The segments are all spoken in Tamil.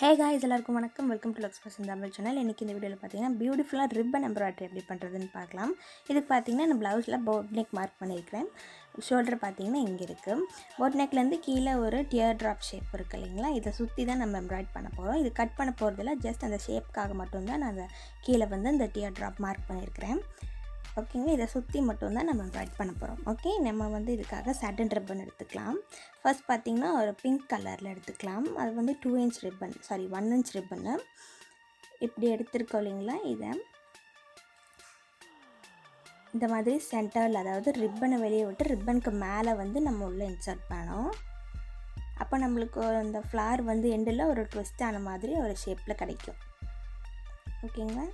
Hey guys, எல்லாருக்கும் வணக்கம். Welcome to Lux fashion Tamil channel. இன்னைக்கு இந்த வீடியோவில் பார்த்தீங்கன்னா பியூட்டிஃபுல்லாக ரிப்பன் எம்ப்ராய்டரி எப்படி பண்ணுறதுன்னு பார்க்கலாம். இதுக்கு பார்த்தீங்கன்னா நான் ப்ளவுஸில் போட் நெக் மார்க் பண்ணியிருக்கிறேன். ஷோல்டர் பார்த்தீங்கன்னா இங்கே இருக்குது. போட் நெக்லேருந்து கீழே ஒரு டியர் ட்ராப் ஷேப் இருக்குது இல்லைங்களா, இதை சுற்றி தான் நம்ம எம்ப்ராய்ட் பண்ண போகிறோம். இது கட் பண்ண போகிறதில்ல, ஜஸ்ட் அந்த ஷேப்புக்காக மட்டும்தான் நான் அந்த கீழே வந்து இந்த டியர் ட்ராப் மார்க் பண்ணியிருக்கிறேன். ஓகேங்க, இதை சுற்றி மட்டும்தான் நம்ம எம்ப்ராய்ட் பண்ண போகிறோம். ஓகே, நம்ம வந்து இதுக்காக சாட்டின் ரிப்பன் எடுத்துக்கலாம். ஃபர்ஸ்ட் பார்த்திங்கன்னா ஒரு பிங்க் கலரில் எடுத்துக்கலாம். அது வந்து 2 inch ரிப்பன், 1 inch ரிப்பனு இப்படி எடுத்துருக்கோம் இல்லைங்களா. இதை இந்த மாதிரி சென்டரில், அதாவது ரிப்பனை வெளியே விட்டு ரிப்பனுக்கு மேலே வந்து நம்ம உள்ளே இன்சர்ட் பண்ணோம். அப்போ நம்மளுக்கு அந்த ஃப்ளார் வந்து எண்டில் ஒரு ட்விஸ்ட் ஆன மாதிரி ஒரு ஷேப்பில் கிடைக்கும். ஓகேங்களா,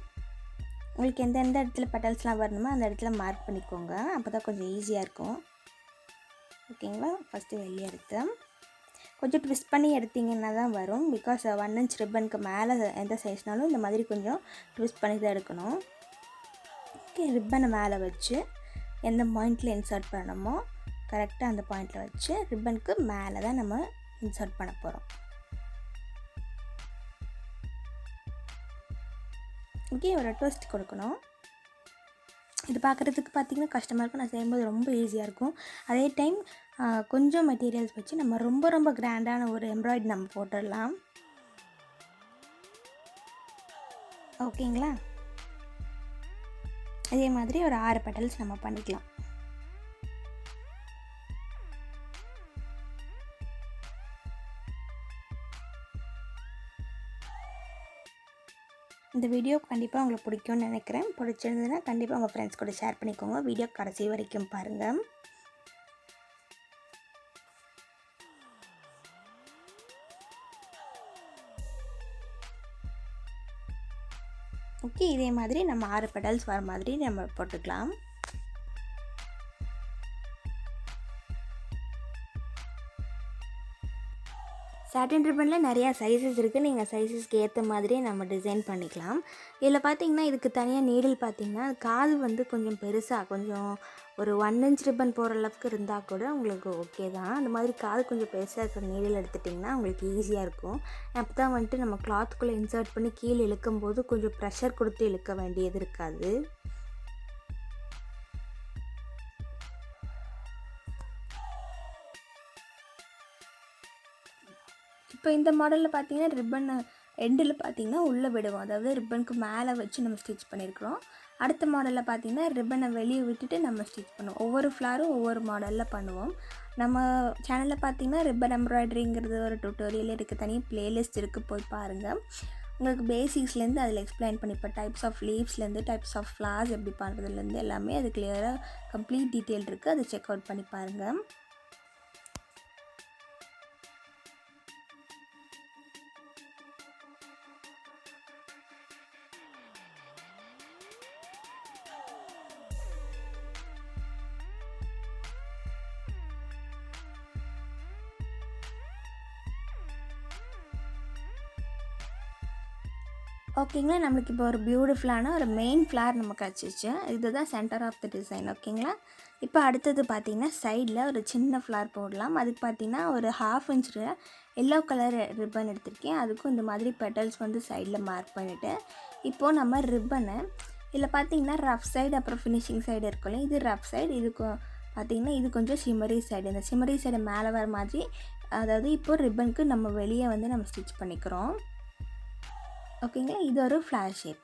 உங்களுக்கு எந்த இடத்துல பெட்டல்ஸ்லாம் வரணுமோ அந்த இடத்துல மார்க் பண்ணிக்கோங்க, அப்போ தான் கொஞ்சம் ஈஸியாக இருக்கும். ஓகேங்களா, ஃபஸ்ட்டு வெளியே எடுத்து கொஞ்சம் ட்விஸ்ட் பண்ணி எடுத்திங்கன்னா தான் வரும். பிகாஸ் 1 inch ரிப்பனுக்கு மேலே எந்த சைஸ்னாலும் இந்த மாதிரி கொஞ்சம் ட்விஸ்ட் பண்ணி தான் எடுக்கணும். ஓகே, ரிப்பனை மேலே வச்சு எந்த பாயிண்டில் இன்சர்ட் பண்ணணுமோ கரெக்டாக அந்த பாயிண்டில் வச்சு ரிப்பனுக்கு மேலே தான் நம்ம இன்சர்ட் பண்ண போகிறோம். ஓகே, ஒரு ட்விஸ்ட் கொடுக்கணும். இது பார்க்குறதுக்கு பார்த்திங்கன்னா கஷ்டமாக இருக்கும், நான் செய்யும்போது ரொம்ப ஈஸியாக இருக்கும். அதே டைம் கொஞ்சம் மெட்டீரியல்ஸ் வச்சு நம்ம ரொம்ப கிராண்டான ஒரு எம்ப்ராய்டரி நம்ம போட்டுடலாம். ஓகேங்களா, அதே மாதிரி ஒரு 6 பெட்டல்ஸ் நம்ம பண்ணிக்கலாம். இந்த வீடியோ கண்டிப்பாக உங்களுக்கு பிடிக்கும்னு நினைக்கிறேன். பிடிச்சிருந்ததுன்னா கண்டிப்பாக உங்கள் ஃப்ரெண்ட்ஸ் கூட ஷேர் பண்ணிக்கோங்க. வீடியோ கடைசி வரைக்கும் பாருங்கள். ஓகே, இதே மாதிரி நம்ம 6 பெடல்ஸ் வர மாதிரி நம்ம போட்டுக்கலாம். சாட்டின் ரிப்பனில் நிறையா சைஸஸ் இருக்குது. நீங்கள் சைஸஸ்க்கு ஏற்ற மாதிரி நம்ம டிசைன் பண்ணிக்கலாம். இதில் பார்த்திங்கன்னா இதுக்கு தனியாக நீடில் பார்த்திங்கன்னா காது வந்து கொஞ்சம் பெருசாக, கொஞ்சம் ஒரு 1 inch ரிப்பன் போகிற அளவுக்கு இருந்தால் கூட உங்களுக்கு ஓகே தான். அந்த மாதிரி காது கொஞ்சம் பெருசாக இருக்கிற நீடில் எடுத்துட்டிங்கன்னா உங்களுக்கு ஈஸியாக இருக்கும். அப்போ தான் வந்துட்டு நம்ம கிளாத்துக்குள்ளே இன்சர்ட் பண்ணி கீழே இழுக்கும்போது கொஞ்சம் ப்ரெஷர் கொடுத்து இழுக்க வேண்டியது இருக்காது. இப்போ இந்த மாடலில் பார்த்திங்கன்னா ரிப்பன் எண்டில் பார்த்திங்கன்னா உள்ளே விடுவோம், அதாவது ரிப்பனுக்கு மேலே வச்சு நம்ம ஸ்டிச் பண்ணியிருக்கிறோம். அடுத்த மாடலில் பார்த்திங்கன்னா ரிப்பனை வெளியே விட்டுட்டு நம்ம ஸ்டிச் பண்ணுவோம். ஒவ்வொரு ஃப்ளாரும் ஒவ்வொரு மாடலில் பண்ணுவோம். நம்ம சேனலில் பார்த்திங்கன்னா ரிப்பன் எம்ப்ராய்டரிங்கிறது ஒரு டுட்டோரியல் இருக்குது, தனியாக ப்ளேலிஸ்ட் இருக்குது, போய் பாருங்கள். உங்களுக்கு பேசிக்ஸ்லேருந்து அதில் எக்ஸ்பிளைன் பண்ணிப்பேன். டைப்ஸ் ஆஃப் லீவ்ஸ்லேருந்து டைப்ஸ் ஆஃப் ஃப்ளார்ஸ் எப்படி பண்ணுறதுலேருந்து எல்லாமே அது கிளியராக கம்ப்ளீட் டீட்டெயில் இருக்குது, அதை செக் அவுட் பண்ணி பாருங்கள். ஓகேங்களா, நம்மளுக்கு இப்போ ஒரு பியூட்டிஃபுல்லான ஒரு மெயின் ஃப்ளார் நம்ம கிடச்சிச்சு. இதுதான் சென்டர் ஆஃப் த டிசைன். ஓகேங்களா, இப்போ அடுத்தது பார்த்திங்கன்னா சைடில் ஒரு சின்ன ஃப்ளார் போடலாம். அதுக்கு பார்த்திங்கன்னா ஒரு 1/2 inch எல்லோ கலர் ரிப்பன் எடுத்திருக்கேன். அதுக்கும் இந்த மாதிரி பெட்டல்ஸ் வந்து சைடில் மார்க் பண்ணிவிட்டு இப்போது நம்ம ரிப்பனை இதில் பார்த்திங்கன்னா ரஃப் சைடு அப்புறம் ஃபினிஷிங் சைடு இருக்குல்ல, இது ரஃப் சைடு, இதுக்கு பார்த்திங்கன்னா இது கொஞ்சம் ஷிமரி சைடு. இந்த ஷிமரி சைடு மேலே வர மாதிரி, அதாவது இப்போது ரிப்பனுக்கு நம்ம வெளியே வந்து நம்ம ஸ்டிச் பண்ணிக்கிறோம். ஓகேங்களா, இது ஒரு ஃப்ளார் ஷேப்.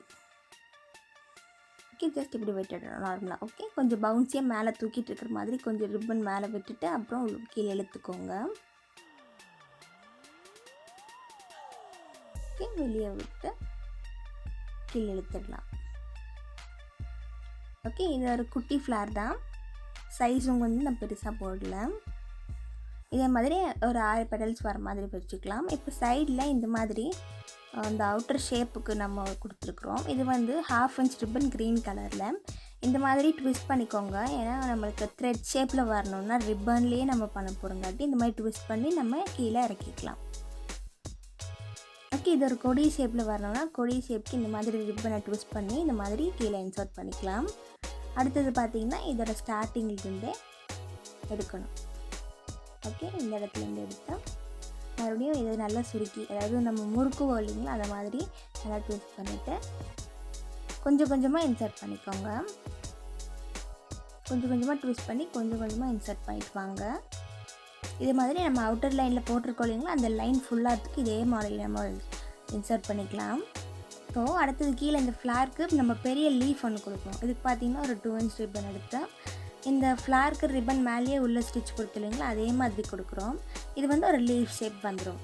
ஓகே, ஜஸ்ட் இப்படி விட்டுடணும் நார்மலாக. ஓகே, கொஞ்சம் பவுன்ஸியாக மேலே தூக்கிட்டு இருக்கிற மாதிரி கொஞ்சம் ரிப்பன் மேலே விட்டுட்டு அப்புறம் கீழே இழுத்துக்கோங்க. ஓகே, வெளியே விட்டு கீழே இழுத்துடலாம். ஓகே, இது ஒரு குட்டி ஃப்ளார் தான், சைஸும் வந்து நான் பெருசாக போடல. இதே மாதிரி ஒரு 6 பெடல்ஸ் வர மாதிரி வச்சுக்கலாம். இப்போ சைடில் இந்த மாதிரி அந்த அவுட்டர் ஷேப்புக்கு நம்ம கொடுத்துருக்குறோம். இது வந்து 1/2 inch ரிப்பன் க்ரீன் கலரில் இந்த மாதிரி ட்விஸ்ட் பண்ணிக்கோங்க. ஏன்னா நம்மளுக்கு த்ரெட் ஷேப்பில் வரணும்னா ரிப்பன்லேயே நம்ம பண்ண போகிறோங்காட்டி இந்த மாதிரி ட்விஸ்ட் பண்ணி நம்ம கீழே இறக்கிக்கலாம். ஓகே, இது ஒரு கொடி ஷேப்பில் வரணும்னா கொடி ஷேப்புக்கு இந்த மாதிரி ரிப்பனை ட்விஸ்ட் பண்ணி இந்த மாதிரி கீழே இன்சர்ட் பண்ணிக்கலாம். அடுத்தது பார்த்திங்கன்னா இதோட ஸ்டார்டிங்லேருந்தே எடுக்கணும். ஓகே, இந்த இடத்துலேருந்து எடுத்தால் மறுபடியும் இதை நல்லா சுருக்கி, அதாவது நம்ம முறுக்குவோம் இல்லைங்களா, அதை மாதிரி நல்லா ட்விஸ்ட் பண்ணிவிட்டு கொஞ்சம் கொஞ்சமாக இன்சர்ட் பண்ணிக்கோங்க. கொஞ்சம் கொஞ்சமாக ட்விஸ்ட் பண்ணி கொஞ்சம் கொஞ்சமாக இன்சர்ட் பண்ணிட்டு வாங்க. இதே மாதிரி நம்ம அவுட்டர் லைனில் போட்டிருக்கோம் இல்லைங்களா, அந்த லைன் ஃபுல்லாகிறதுக்கு இதே மாதிரி நம்ம இன்சர்ட் பண்ணிக்கலாம். இப்போது அடுத்தது கீழே இந்த ஃப்ளாருக்கு நம்ம பெரிய லீஃப் ஒன்று கொடுக்கணும். இதுக்கு பார்த்திங்கன்னா ஒரு 2 inch ரிப்பன் எடுத்து இந்த ஃப்ளாருக்கு ரிப்பன் மேலேயே உள்ள ஸ்டிச் கொடுத்து இல்லைங்களா, அதே மாதிரி கொடுக்குறோம். இது வந்து ஒரு லீஃப் ஷேப் வந்துடும்.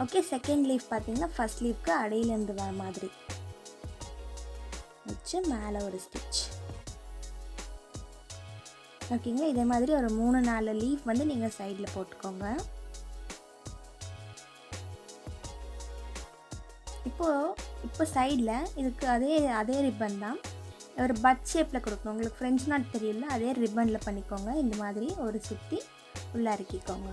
ஓகே, செகண்ட் லீஃப் பார்த்திங்கன்னா ஃபஸ்ட் லீஃப்க்கு அடியிலேருந்து வர மாதிரி வச்சு மேலே ஒரு ஸ்டிச். ஓகேங்களா, இதே மாதிரி ஒரு 3-4 லீஃப் வந்து நீங்கள் சைடில் போட்டுக்கோங்க. இப்போ சைடில் இதுக்கு அதே ரிப்பன் தான் ஒரு பட் ஷேப்பில் கொடுக்கணும். உங்களுக்கு ஃப்ரெஞ்ச் நாட் தெரியல, அதே ரிப்பனில் பண்ணிக்கோங்க. இந்த மாதிரி ஒரு சுற்றி உள்ளே இறக்கிக்கோங்க.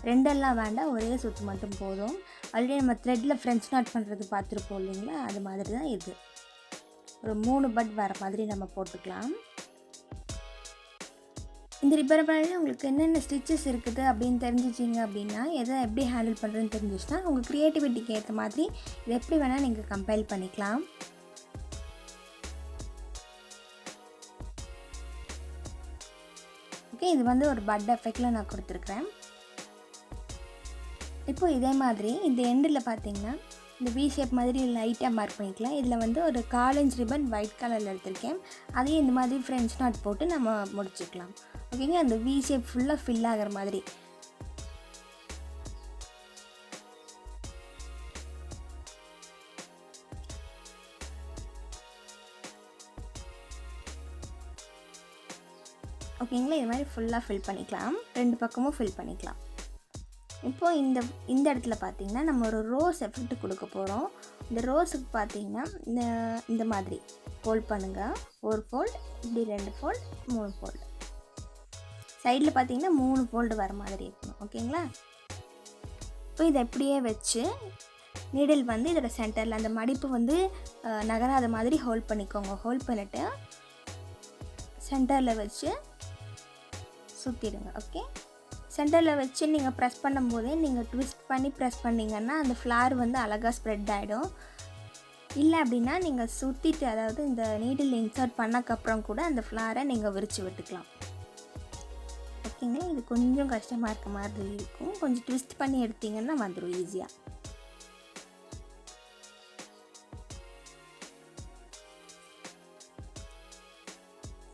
ரெண்டெல்லாம் வேண்டாம், ஒரே சுற்று மட்டும் போதும். ஆல்ரெடி நம்ம த்ரெட்டில் ஃப்ரெஞ்ச் நாட் பண்ணுறது பார்த்துருப்போம் இல்லைங்களா, அது மாதிரி தான் இது. ஒரு 3 பட் வர மாதிரி நம்ம போட்டுக்கலாம். இந்த ரிப்பன் பண்ணி உங்களுக்கு என்னென்ன ஸ்டிச்சஸ் இருக்குது அப்படின்னு தெரிஞ்சிச்சிங்க அப்படின்னா, எதை எப்படி ஹேண்டில் பண்ணுறதுன்னு தெரிஞ்சிச்சுன்னா உங்கள் க்ரியேட்டிவிட்டிக்கு ஏற்ற மாதிரி இதை எப்படி வேணால் நீங்கள் கம்பைல் பண்ணிக்கலாம். ஓகே, இது வந்து ஒரு பட் எஃபெக்டில் நான் கொடுத்துருக்குறேன். இப்போது இதே மாதிரி இந்த எண்டில் பார்த்தீங்கன்னா இந்த வி ஷேப் மாதிரி லைட்டாக மார்க் பண்ணிக்கலாம். இதில் வந்து ஒரு 1/4 inch ரிப்பன் ஒயிட் கலரில் எடுத்திருக்கேன். அதையும் இந்த மாதிரி ஃப்ரெஞ்ச் நாட் போட்டு நம்ம முடிச்சுக்கலாம். ஓகேங்க, அந்த வி ஷேப் ஃபுல்லாக ஃபில் ஆகிற மாதிரி. ஓகேங்களா, இது மாதிரி ஃபுல்லாக ஃபில் பண்ணிக்கலாம். 2 பக்கமும் ஃபில் பண்ணிக்கலாம். இப்போது இந்த இடத்துல பார்த்திங்கன்னா நம்ம ஒரு ரோஸ் எஃபெக்ட் கொடுக்க போகிறோம். இந்த ரோஸுக்கு பார்த்திங்கன்னா இந்த மாதிரி ஃபோல்ட் பண்ணுங்கள். ஒரு ஃபோல்டு, இப்படி 2 ஃபோல்டு, 3 ஃபோல்டு. சைடில் பார்த்திங்கன்னா 3 ஃபோல்டு வர மாதிரி இருக்கணும். ஓகேங்களா, இப்போ இதை எப்படியே வச்சு நீடில் வந்து இதோட சென்டரில் அந்த மடிப்பு வந்து நகராத மாதிரி ஹோல்ட் பண்ணிக்கோங்க. ஹோல்ட் பண்ணிவிட்டு சென்டரில் வச்சு சுற்றிடுங்க. ஓகே, சென்டரில் வச்சு நீங்கள் ப்ரெஸ் பண்ணும்போதே நீங்கள் ட்விஸ்ட் பண்ணி ப்ரெஸ் பண்ணிங்கன்னா அந்த ஃப்ளார் வந்து அழகாக ஸ்ப்ரெட் ஆகிடும். இல்லை அப்படின்னா நீங்கள் சுற்றிட்டு, அதாவது இந்த நீடில் இன்சர்ட் பண்ணக்கப்புறம் கூட அந்த ஃப்ளாரை நீங்கள் விரித்து விட்டுக்கலாம். ஓகேங்களா, இது கொஞ்சம் கஷ்டமாக இருக்க மாதிரி இருக்கும். கொஞ்சம் ட்விஸ்ட் பண்ணி எடுத்திங்கன்னா வந்துடும் ஈஸியாக.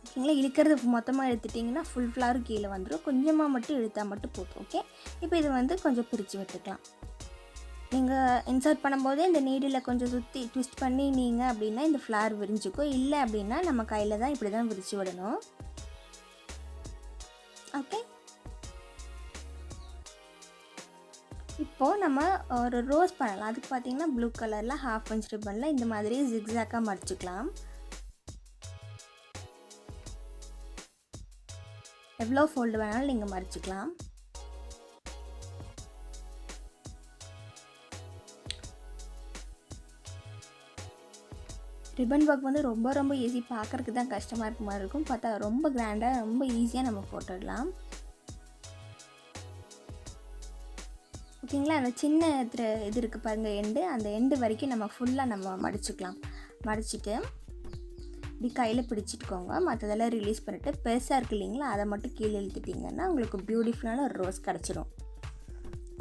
ஓகேங்களா, இழுக்கிறது மொத்தமாக எடுத்துட்டிங்கன்னா ஃபுல் ஃப்ளாரும் கீழே வந்துடும். கொஞ்சமாக மட்டும் இழுத்தால் மட்டும் போதும். ஓகே, இப்போ இது வந்து கொஞ்சம் பிரித்து விட்டுக்கலாம். நீங்கள் இன்சர்ட் பண்ணும்போதே இந்த நீடில் கொஞ்சம் சுற்றி ட்விஸ்ட் பண்ணினீங்க அப்படின்னா இந்த ஃப்ளார் விரிஞ்சிக்கும். இல்லை அப்படின்னா நம்ம கையில் தான் இப்படி தான் விரித்து விடணும். ஓகே, இப்போது நம்ம ஒரு ரோஸ் பண்ணலாம். அதுக்கு பார்த்திங்கன்னா ப்ளூ கலரில் 1/2 inch ரிப்பனில் இந்த மாதிரி ஜிக்ஸாக்காக மடிச்சுக்கலாம். எவ்வளோ ஃபோல்டு வேணாலும் நீங்கள் மடிச்சுக்கலாம். ரிப்பன் ஒர்க் வந்து ரொம்ப ஈஸி. பார்க்குறதுக்கு தான் கஷ்டமாக இருக்க மாதிரி இருக்கும், பார்த்தா ரொம்ப கிராண்டாக ரொம்ப ஈஸியாக நம்ம போட்டுடலாம். ஓகேங்களா, அந்த சின்ன இது இருக்குது பாருங்கள் எண்டு, அந்த எண்டு வரைக்கும் நம்ம ஃபுல்லாக நம்ம மடிச்சுக்கலாம். மடிச்சுட்டு இப்படி கையில் பிடிச்சிட்டுக்கோங்க. மற்றதெல்லாம் ரிலீஸ் பண்ணிவிட்டு பெருசாக இருக்குது இல்லைங்களா, அதை மட்டும் கீழே இழுத்துட்டிங்கன்னா உங்களுக்கு பியூட்டிஃபுல்லான ஒரு ரோஸ் கிடச்சிரும்.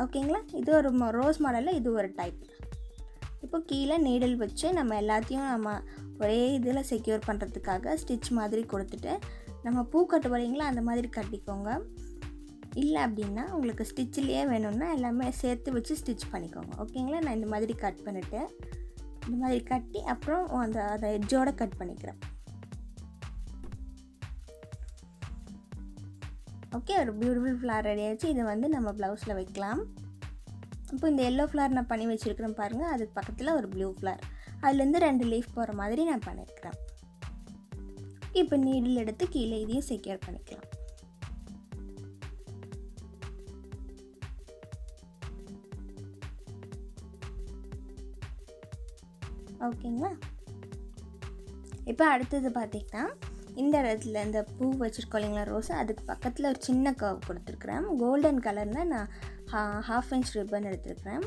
ஓகேங்களா, இது ஒரு ரோஸ் மாடலில் இது ஒரு டைப். இப்போ கீழே நீடில் வச்சு நம்ம எல்லாத்தையும் நம்ம ஒரே இதில் செக்யூர் பண்ணுறதுக்காக ஸ்டிச் மாதிரி கொடுத்துட்டு நம்ம பூ கட்டு வரீங்களா அந்த மாதிரி கட்டிக்கோங்க. இல்லை அப்படின்னா உங்களுக்கு ஸ்டிச்சிலேயே வேணும்னா எல்லாமே சேர்த்து வச்சு ஸ்டிச் பண்ணிக்கோங்க. ஓகேங்களா, நான் இந்த மாதிரி கட் பண்ணிவிட்டு இந்த மாதிரி கட்டி அப்புறம் அதை எட்ஜோடு கட் பண்ணிக்கிறேன். ஓகே, ஒரு பியூட்டிஃபுல் ஃப்ளார் ரெடி ஆகிடுச்சு. இதை வந்து நம்ம ப்ளவுஸில் வைக்கலாம். இப்போ இந்த எல்லோ ஃப்ளார் நான் பண்ணி வச்சுருக்கிறேன் பாருங்கள், அதுக்கு பக்கத்தில் ஒரு ப்ளூ ஃப்ளார், அதுலேருந்து 2 லீஃப் போகிற மாதிரி நான் பண்ணியிருக்கிறேன். இப்போ நீடில் எடுத்து கீழே இதையும் செக்யூர் பண்ணிக்கலாம். ஓகேங்களா, இப்போ அடுத்தது பார்த்திங்கன்னா இந்த இடத்துல இந்த பூ வச்சுருக்கோம் இல்லைங்களா ரோஸ், அதுக்கு பக்கத்தில் ஒரு சின்ன கர்வ் கொடுத்துருக்குறேன். கோல்டன் கலரில் நான் 1/2 இன்ச் ரிப்பன் எடுத்துருக்கிறேன்.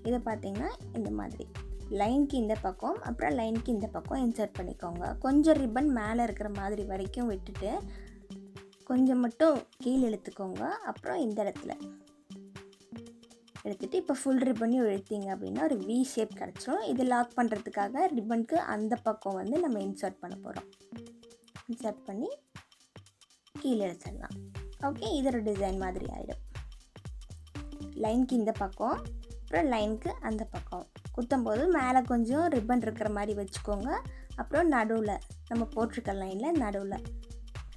இதை பார்த்திங்கன்னா இந்த மாதிரி லைனுக்கு இந்த பக்கம், அப்புறம் லைனுக்கு இந்த பக்கம் இன்சர்ட் பண்ணிக்கோங்க. கொஞ்சம் ரிப்பன் மேலே இருக்கிற மாதிரி வரைக்கும் விட்டுட்டு கொஞ்சம் மட்டும் கீழே இழுத்துக்கோங்க. அப்புறம் இந்த இடத்துல எடுத்துகிட்டு இப்போ ஃபுல் ரிப்பனையும் இழுத்திங்க அப்படின்னா ஒரு வி ஷேப் கிடச்சிரும். இது லாக் பண்ணுறதுக்காக ரிப்பனுக்கு அந்த பக்கம் வந்து நம்ம இன்சர்ட் பண்ண போகிறோம். இன்சர்ட் பண்ணி கீழே எடுத்துடலாம். ஓகே, இதோட டிசைன் மாதிரி ஆகிடும். லைனுக்கு இந்த பக்கம், அப்புறம் லைனுக்கு அந்த பக்கம் குத்தும்போது மேலே கொஞ்சம் ரிப்பன் இருக்கிற மாதிரி வச்சுக்கோங்க. அப்புறம் நடுவில் நம்ம போட்டிருக்க லைனில் நடுவில்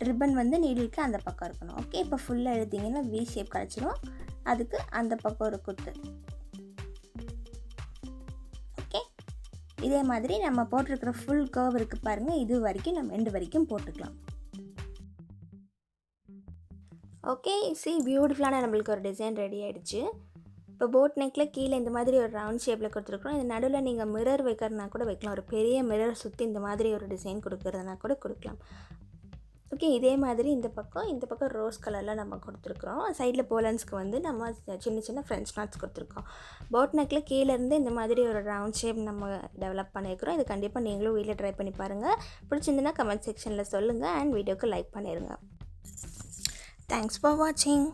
ரிப்பன் வந்து நீடிலுக்கு அந்த பக்கம் இருக்கணும். ஓகே, இப்போ ஃபுல்லாக எழுதிங்கன்னா வி ஷேப் கிடச்சிரும். அதுக்கு அந்த பக்கம் ஒரு குத்து. ஓகே, இதே மாதிரி நம்ம போட்டிருக்கிற ஃபுல் கர்வ் இருக்குது பாருங்கள், இது வரைக்கும் நம்ம எண்டு வரைக்கும் போட்டுக்கலாம். ஓகே, பியூட்டிஃபுல்லான நம்மளுக்கு ஒரு டிசைன் ரெடி ஆகிடுச்சு. இப்போ போட் நெக்கில் கீழே இந்த மாதிரி ஒரு ரவுண்ட் ஷேப்பில் கொடுத்துருக்குறோம். இந்த நடுவில் நீங்கள் மிரர் வைக்கிறதுனா கூட வைக்கலாம். ஒரு பெரிய மிரர் சுற்றி இந்த மாதிரி ஒரு டிசைன் கொடுக்குறதுனா கூட கொடுக்கலாம். ஓகே, இதே மாதிரி இந்த பக்கம் ரோஸ் கலரில் நம்ம கொடுத்துருக்குறோம். சைடில் போலன்ஸ்க்கு வந்து நம்ம சின்ன சின்ன ஃப்ரெஞ்ச் நாட்ஸ் கொடுத்துருக்கோம். போட் நெக்கில் கீழேருந்து இந்த மாதிரி ஒரு ரவுண்ட் ஷேப் நம்ம டெவலப் பண்ணியிருக்கிறோம். இது கண்டிப்பாக நீங்களும் வீட்டில் ட்ரை பண்ணி பாருங்கள். பிடிச்சிருந்துன்னா கமெண்ட் செக்ஷனில் சொல்லுங்கள் அண்ட் வீடியோக்கு லைக் பண்ணிடுங்க. தேங்க்ஸ் ஃபார் வாட்சிங்.